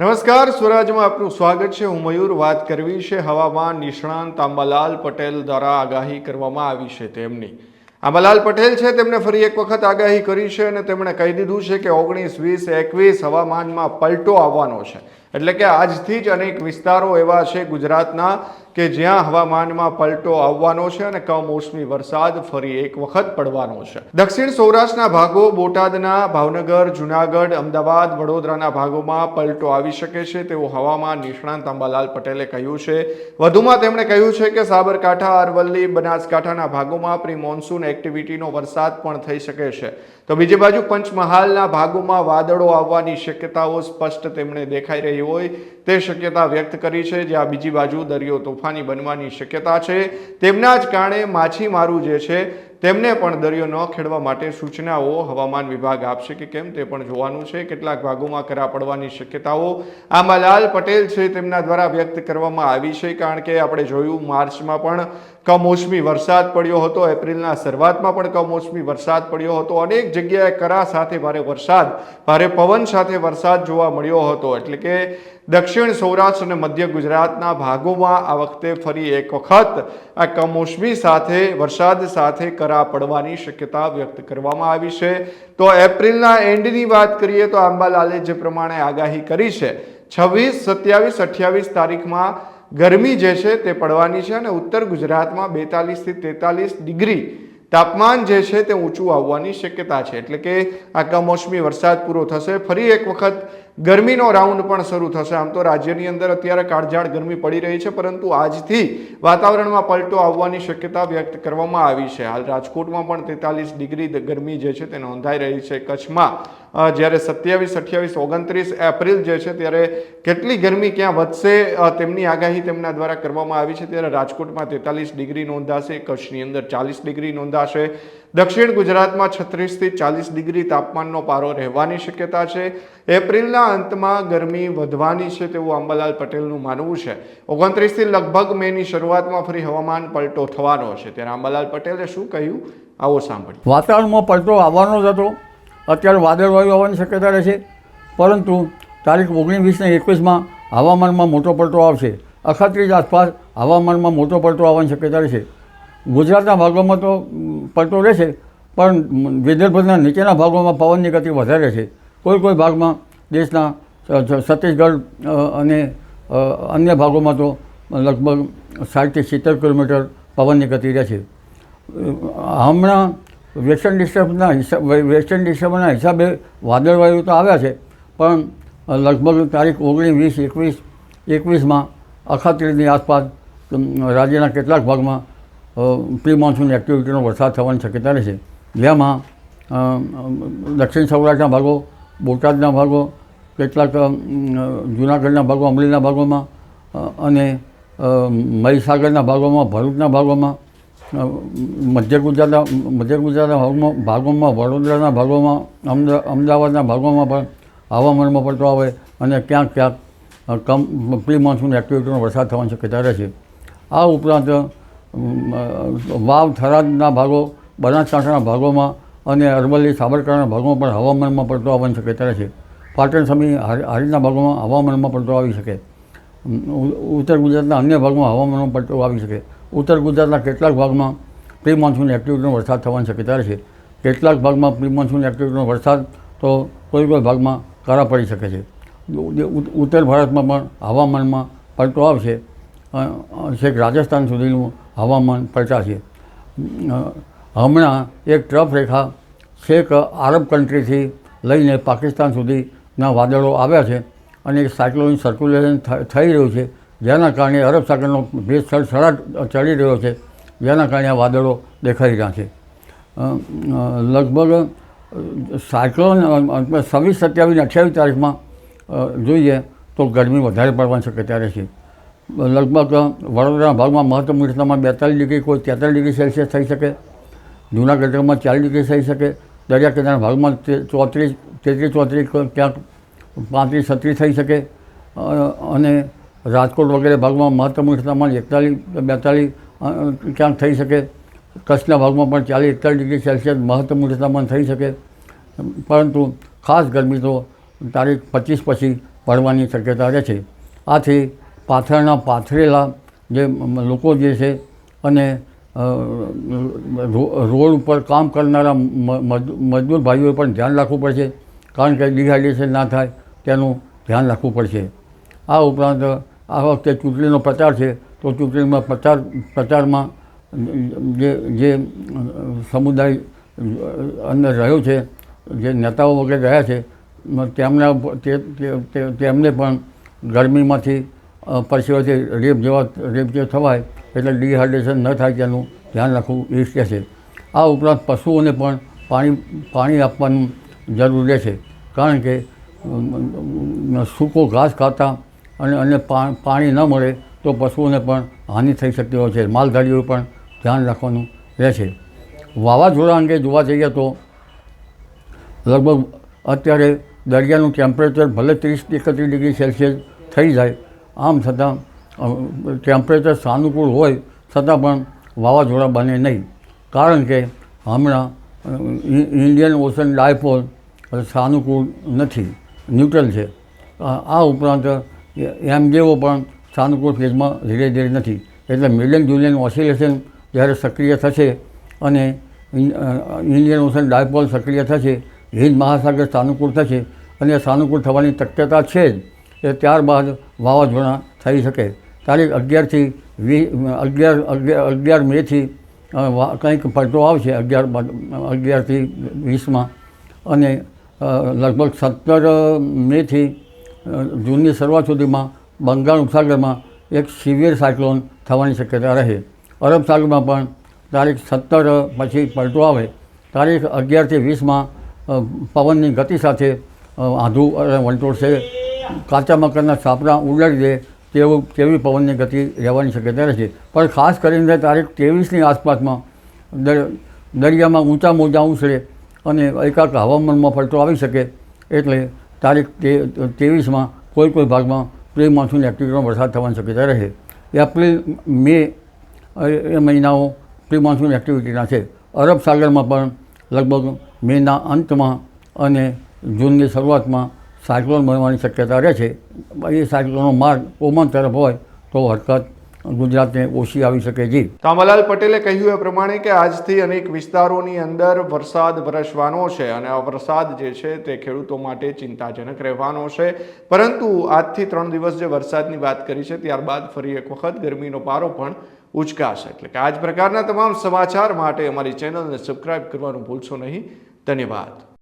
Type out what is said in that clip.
નમસ્કાર, સ્વરાજમાં આપનું સ્વાગત છે. હું મયુર. વાત કરવી છે હવામાન નિષ્ણાંત અંબાલાલ પટેલ દ્વારા આગાહી કરવામાં આવી છે તેમની. અંબાલાલ પટેલ છે તેમને ફરી એક વખત આગાહી કરી છે અને તેમણે કહી દીધું છે કે 19, 20, 21 હવામાનમાં પલટો આવવાનો છે. એટલે કે આજથી જ અનેક વિસ્તારો એવા છે ગુજરાતના કે જ્યાં હવામાનમાં પલટો આવવાનો છે અને કમોસમી વરસાદ ફરી એક વખત પડવાનો છે. દક્ષિણ સૌરાષ્ટ્રના ભાગો, બોટાદના, ભાવનગર, જુનાગઢ, અમદાવાદ, વડોદરાના ભાગોમાં પલટો આવી શકે છે તેવું હવામાન નિષ્ણાંત અંબાલાલ પટેલે કહ્યું છે. વધુમાં તેમણે કહ્યું છે કે સાબરકાંઠા, અરવલ્લી, બનાસકાંઠાના ભાગોમાં પ્રી મોન્સૂન એક્ટિવિટીનો વરસાદ પણ થઈ શકે છે. તો બીજી બાજુ પંચમહાલના ભાગોમાં વાદળો આવવાની શક્યતાઓ સ્પષ્ટ તેમણે દેખાઈ રહી હોય તે શક્યતા વ્યક્ત કરી છે. જ્યાં બીજી બાજુ દરિયો તોફાની બનવાની શક્યતા છે. તેમના જ કારણે માછીમારો જે છે તેમને પણ દરિયો ન ખેડવા માટે સૂચનાઓ હવામાન વિભાગ આપશે કે કેમ તે પણ જોવાનું છે. કેટલાક ભાગોમાં કરા પડવાની શક્યતાઓ અંબાલાલ પટેલ છે તેમના દ્વારા વ્યક્ત કરવામાં આવી છે. કારણ કે આપણે જોયું માર્ચમાં પણ કમોસમી વરસાદ પડ્યો હતો, એપ્રિલના શરૂઆતમાં પણ કમોસમી વરસાદ પડ્યો હતો. અનેક જગ્યાએ કરા સાથે ભારે વરસાદ, ભારે પવન સાથે વરસાદ જોવા મળ્યો હતો. એટલે કે દક્ષિણ સૌરાષ્ટ્ર અને મધ્ય ગુજરાતના ભાગોમાં આ વખતે ફરી એક વખત આ કમોસમી સાથે વરસાદ સાથે કરા પડવાની શક્યતા વ્યક્ત કરવામાં આવી છે. તો એપ્રિલના એન્ડની વાત કરીએ તો અંબાલાલે જે પ્રમાણે આગાહી કરી છે 26, 27, 28 તારીખમાં ગરમી જે છે તે પડવાની છે અને ઉત્તર ગુજરાતમાં 42 થી 43 ડિગ્રી તાપમાન જે છે તે ઊંચું આવવાની શક્યતા છે. એટલે કે આ કમોસમી વરસાદ પૂરો થશે, ફરી એક વખત ગરમીનો રાઉન્ડ પણ શરૂ થશે. આમ તો રાજ્યની અંદર અત્યારે કાળઝાળ ગરમી પડી રહી છે, પરંતુ આજથી વાતાવરણમાં પલટો આવવાની શક્યતા વ્યક્ત કરવામાં આવી છે. હાલ રાજકોટમાં પણ 43 ડિગ્રી ગરમી જે છે તે નોંધાઈ રહી છે. કચ્છમાં જ્યારે 27, 28, 29 એપ્રિલ જે છે ત્યારે કેટલી ગરમી ક્યાં વધશે તેમની આગાહી તેમના દ્વારા કરવામાં આવી છે. ત્યારે રાજકોટમાં 43 ડિગ્રી નોંધાશે, કચ્છની અંદર 40 ડિગ્રી નોંધાશે. દક્ષિણ ગુજરાતમાં 36 થી 40 ડિગ્રી તાપમાનનો પારો રહેવાની શક્યતા છે. એપ્રિલના અંતમાં ગરમી વધવાની છે તેવું અંબાલાલ પટેલનું માનવું છે. 29 થી લગભગ મેની શરૂઆતમાં ફરી હવામાન પલટો થવાનો છે. ત્યારે અંબાલાલ પટેલે શું કહ્યું આવો સાંભળ્યું. વાતાવરણમાં પલટો આવવાનો જ હતો. અત્યારે વાદળવાયુ આવવાની શક્યતા રહેશે, પરંતુ તારીખ 19, 20 અને 21માં હવામાનમાં મોટો પલટો આવશે. 38 આસપાસ હવામાનમાં મોટો પલટો આવવાની શક્યતા રહેશે. ગુજરાતના ભાગોમાં તો પલટો રહેશે, પણ વિદર્ભના નીચેના ભાગોમાં પવનની ગતિ વધારે છે. કોઈ ભાગમાં દેશના છત્તીસગઢ અને અન્ય ભાગોમાં તો લગભગ 60 થી 70 કિલોમીટર પવનની ગતિ રહેશે. હમણાં વેસ્ટર્ન ડિસ્ટર્બના હિસાબે વાદળવાયુ તો આવ્યા છે, પણ લગભગ તારીખ 19, 20, 21માં 38ની આસપાસ રાજ્યના કેટલાક ભાગમાં પ્રી મોન્સૂન એક્ટિવિટીનો વરસાદ થવાની શક્યતા રહેશે. જેમાં દક્ષિણ સૌરાષ્ટ્રના ભાગો, બોટાદના ભાગો, કેટલાક જૂનાગઢના ભાગો, અમરેલીના ભાગોમાં અને મહીસાગરના ભાગોમાં, ભરૂચના ભાગોમાં, મધ્ય ગુજરાતના ભાગોમાં, વડોદરાના ભાગોમાં, અમદાવાદના ભાગોમાં પણ હવામાનમાં પલટો આવે અને ક્યાંક પ્રી મોન્સૂન એક્ટિવિટીનો વરસાદ થવાની શક્યતા રહેશે. આ ઉપરાંત વાવ, થરાદના ભાગો, બનાસકાંઠાના ભાગોમાં અને અરવલ્લી, સાબરકાંઠાના ભાગોમાં પણ હવામાનમાં પલટો આવવાની શક્યતા રહેશે. પાટણ, સમી, હારીજના ભાગોમાં હવામાનમાં પલટો આવી શકે. ઉત્તર ગુજરાતના અન્ય ભાગમાં હવામાનમાં પલટો આવી શકે. ઉત્તર ગુજરાતના કેટલાક ભાગમાં પ્રી મોન્સૂન એક્ટિવિટીનો વરસાદ થવાની શક્યતા રહેશે. કેટલાક ભાગમાં પ્રી મોન્સૂન એક્ટિવિટીનો વરસાદ તો કોઈ ભાગમાં કરા પડી શકે છે. ઉત્તર ભારતમાં પણ હવામાનમાં પલટો આવશે. છેક રાજસ્થાન સુધીનું હવામાન પલટાશે. હમણાં એક ટ્રફ રેખા છેક આરબ કન્ટ્રીથી લઈને પાકિસ્તાન સુધીના વાદળો આવ્યા છે અને એક સાયક્લોનિક સર્ક્યુલેશન થઈ રહ્યું છે, જેના કારણે અરબ સાગરનો ભેજ સડસડાટ ચડી રહ્યો છે, જેના કારણે આ વાદળો દેખાઈ રહ્યા છે. લગભગ સાયક્લોન 26, 27, 28 તારીખમાં જોઈએ તો ગરમી વધારે પડવાની શક્યતા રહેશે. લગભગ વડોદરાના ભાગમાં મહત્તમ ઉષ્ણતામાન 42 ડિગ્રી, કોઈ 43 ડિગ્રી સેલ્સિયસ થઈ શકે. જૂનાગઢમાં 40 ડિગ્રી થઈ શકે. દરિયા કિનારાના ભાગમાં 33, 34, ક્યાંક 35, 36 થઈ શકે. અને રાજકોટ વગેરે ભાગમાં મહત્તમ ઉષ્ણતામાન 41, 42 ક્યાંક થઈ શકે. કચ્છના ભાગમાં પણ 40, 41 ડિગ્રી સેલ્સિયસ મહત્તમ ઉષ્ણતામાન થઈ શકે. પરંતુ ખાસ ગરમી તો તારીખ 25 પછી પડવાની શક્યતા રહે છે. આથી પાથરના પાથરેલા જે લોકો જે છે અને રોડ ઉપર કામ કરનારા મજદૂર ભાઈઓએ પણ ધ્યાન રાખવું પડશે, કારણ કે ડિહાઇડ્રેશન ના થાય તેનું ધ્યાન રાખવું પડશે. આ ઉપરાંત આ વખતે ચૂંટણીનો પ્રચાર છે, તો ચૂંટણીમાં પ્રચારમાં જે સમુદાય અંદર રહ્યો છે, જે નેતાઓ વગેરે રહ્યા છે, તેમને પણ ગરમીમાંથી પરસેવાથી રેપ જે થવાય એટલે ડિહાઇડ્રેશન ન થાય તેનું ધ્યાન રાખવું ઈચ્છે છે. આ ઉપરાંત પશુઓને પણ પાણી આપવાનું જરૂર રહે છે, કારણ કે સૂકો ઘાસ ખાતા અને પાણી ન મળે તો પશુઓને પણ હાનિ થઈ શકતી હોય છે. માલધારીઓએ પણ ધ્યાન રાખવાનું રહે છે. વાવાઝોડા અંગે જોવા જઈએ તો લગભગ અત્યારે દરિયાનું ટેમ્પરેચર ભલે 30-31 ડિગ્રી સેલ્સિયસ થઈ જાય, આમ છતાં ટેમ્પરેચર સાનુકૂળ હોય છતાં પણ વાવાઝોડા બને નહીં, કારણ કે હમણાં ઇન્ડિયન ઓશન ડાયપોલ સાનુકૂળ નથી, ન્યુટ્રલ છે. આ ઉપરાંત એમજેઓ પણ સાનુકૂળ ફેઝમાં ધીરે ધીરે નથી. એટલે મિલિયન જુલિયન ઓસિલેશન જ્યારે સક્રિય થશે અને ઇન્ડિયન ઓશન ડાયપોલ સક્રિય થશે, હિન્દ મહાસાગર સાનુકૂળ થશે અને સાનુકૂળ થવાની શક્યતા છે જ, એ ત્યારબાદ વાવાઝોડા થઈ શકે. તારીખ 11 મેથી કંઈક પલટો આવશે, 11થી 20માં, અને લગભગ 17 મેથી જૂનની શરૂઆત સુધીમાં બંગાળ ઉપસાગરમાં એક સિવિયર સાયક્લોન થવાની શક્યતા રહે. અરબ સાગરમાં પણ તારીખ 17 પછી પલટો આવે. તારીખ 11થી 20માં પવનની ગતિ સાથે આંધુ વંટોળ છે, કાચા મકાનના છાપરા ઉડાડી દે તેવી પવનની ગતિ રહેવાની શક્યતા રહેશે. પણ ખાસ કરીને તારીખ 23ની આસપાસમાં દરિયામાં ઊંચા મોજા ઉછળે અને એકાક હવામાનમાં પલટો આવી શકે. એટલે તારીખ 23માં કોઈ ભાગમાં પ્રી મોન્સૂન એક્ટિવિટીનો વરસાદ થવાની શક્યતા રહે. એપ્રિલ મે એ મહિનાઓ પ્રી મોન્સૂન એક્ટિવિટીના છે. અરબ સાગરમાં પણ લગભગ મેના અંતમાં અને જૂનની શરૂઆતમાં સાયક્લોન બનવાની શક્યતા રહે છે. એ સાયક્લોનનો માર્ગ ઓમાન તરફ હોય તો હરકત ગુજરાતને ઓછી આવી શકે છે. તો અંબાલાલ પટેલે કહ્યું એ પ્રમાણે કે આજથી અનેક વિસ્તારોની અંદર વરસાદ વરસવાનો છે અને આ વરસાદ જે છે તે ખેડૂતો માટે ચિંતાજનક રહેવાનો છે. પરંતુ આજથી 3 દિવસ જે વરસાદની વાત કરી છે, ત્યારબાદ ફરી એક વખત ગરમીનો પારો પણ ઉચકાશે. એટલે કે આ જ પ્રકારના તમામ સમાચાર માટે અમારી ચેનલને સબસ્ક્રાઇબ કરવાનું ભૂલશો નહીં. ધન્યવાદ.